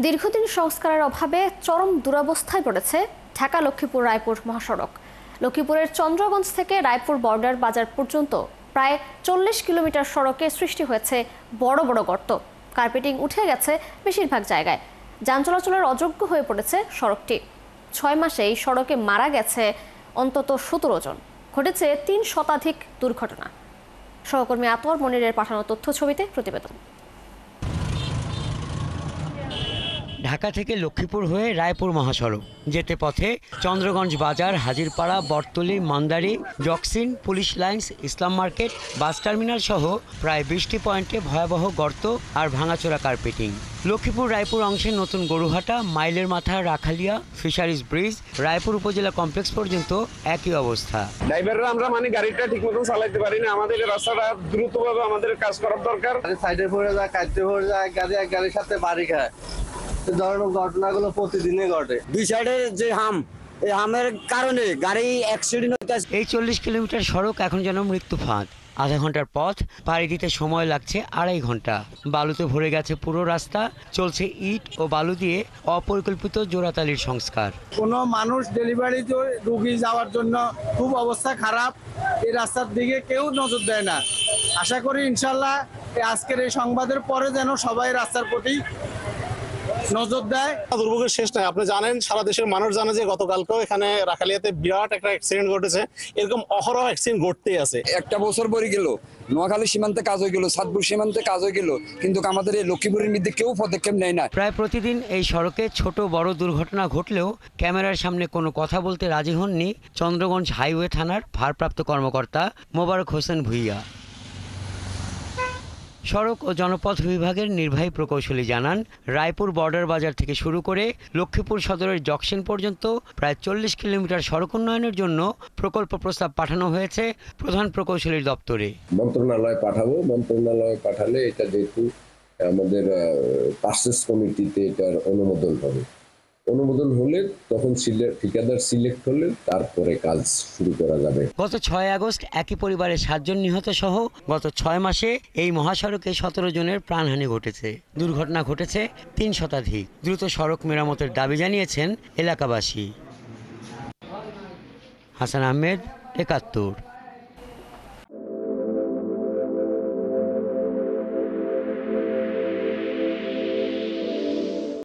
দীর্ঘদিন সংস্কারের অভাবে চরম দুরবস্থায় পড়েছে ঢাকা লক্ষ্মীপুর রায়পুর মহাসড়ক। লক্ষ্মীপুরের চন্দ্রগঞ্জ থেকে রায়পুর বর্ডার বাজার পর্যন্ত প্রায় 40 কিলোমিটার সড়কে সৃষ্টি হয়েছে বড় বড় গর্ত। কার্পেটিং উঠে গেছে বেশিরভাগ জায়গায়। যান চলাচলের অযোগ্য হয়ে পড়েছে সড়কটি। 6 মাসে এই সড়কে মারা গেছে অন্তত 17 জন। ঘটেছে 3 শতাধিক দুর্ঘটনা। সহকর্মী আতর মনিরের পাঠানো তথ্য ছবিতে প্রতিবেদন। ঢাকা থেকে লক্ষ্মীপুর হয়ে রায়পুর মহাসড়ক যেতে পথে চন্দ্রগঞ্জ বাজার, হাজিরপাড়া, বটতলী, মান্দারি, জকসিন, পুলিশ লাইন্স, ইসলাম মার্কেট, বাস টার্মিনাল সহ প্রায় 20টি পয়েন্টে ভয়াবহ গর্ত আর ভাঙাচোরা কার্পেটিং। লক্ষ্মীপুর রায়পুর অংশে নতুন গরুহাটা, মাইলের মাথা, রাখালিয়া, ফিশারিজ ব্রিজ, রায়পুর উপজেলা কমপ্লেক্স পর্যন্ত একই অবস্থা। ড্রাইভাররা আমরা গাড়িটা ঠিক মতন চালাইতে পারি না। আমাদের রাস্তাটা দ্রুতভাবে আমাদের কাজ করার দরকার। সাইডে পড়ে যায়, কাটতে পড়ে যায়, গাড়ির সাথে বাড়ি খায়। ধরনের ঘটনাগুলো প্রতিদিনই ঘটে। দুই সাইডে যে এই হামের কারণে গাড়ি অ্যাক্সিডেন্ট হচ্ছে। এই 40 কিলোমিটার সড়ক এখন যেন মৃত্যু ফাঁদ। আধা ঘন্টার পথ পাড়ি দিতে সময় লাগছে 2.5 ঘন্টা। বালুতে ভরে গেছে পুরো রাস্তা। চলছে ইট ও বালু দিয়ে অপরিকল্পিত জোড়াতালির সংস্কার। কোনো মানুষ ডেলিভারি রুগী যাওয়ার জন্য খুব অবস্থা খারাপ। এই রাস্তার দিকে কেউ নজর দেয় না। আশা করি ইনশাল্লাহ আজকের এই সংবাদের পরে যেন সবাই রাস্তার প্রতি নজর দেয়। দুর্ভোগের শেষ নাই। আপনি জানেন, সারা দেশের মানুষ জানে যে গতকালকেও এখানে রাখালিয়াতে বিরাট একটা অ্যাক্সিডেন্ট ঘটেছে। এরকম অহরহ অ্যাক্সিডেন্ট ঘটতেই আছে। একটা বছর পরে গেল, নোয়াখালী সীমান্তে কাজ হয়ে গেল, সাতপুর সীমান্তে কাজ হয়ে গেল, কিন্তু আমাদের এই লক্ষ্মীপুরের মধ্যে কেউ পদক্ষেপ নেয় না। প্রায় প্রতিদিন এই সড়কে ছোট বড় দুর্ঘটনা ঘটলেও ক্যামেরার সামনে কোনো কথা বলতে রাজি হননি চন্দ্রগঞ্জ হাইওয়ে থানার ভারপ্রাপ্ত কর্মকর্তা মোবারক হোসেন ভুইয়া। সড়ক ও জনপথ বিভাগের নির্বাহী প্রকৌশলী জানান, রায়পুর বর্ডার বাজার থেকে শুরু করে লক্ষ্মীপুর সদরের জকসিন পর্যন্ত প্রায় 40 কিলোমিটার সড়ক উন্নয়নের জন্য প্রকল্প প্রস্তাব পাঠানো হয়েছে প্রধান প্রকৌশলীর দপ্তরে। মন্ত্রণালয়ে পাঠাবো। মন্ত্রণালয়ে পাঠালে এটা যেহেতু আমাদের পার্সেস কমিটিতে এটার অনুমোদন হবে। অনুমোদন হলে তখন ঠিকাদার সিলেক্ট হলে তারপরে কাজ শুরু করা যাবে। গত 6 আগস্ট একই পরিবারের 7 জন নিহত সহ গত 6 মাসে এই মহাসড়কে 17 জনের প্রাণহানি ঘটেছে। দুর্ঘটনা ঘটেছে 3 শতাধিক। দ্রুত সড়ক মেরামতের দাবি জানিয়েছেন এলাকাবাসী। হাসান আহমেদ, 71।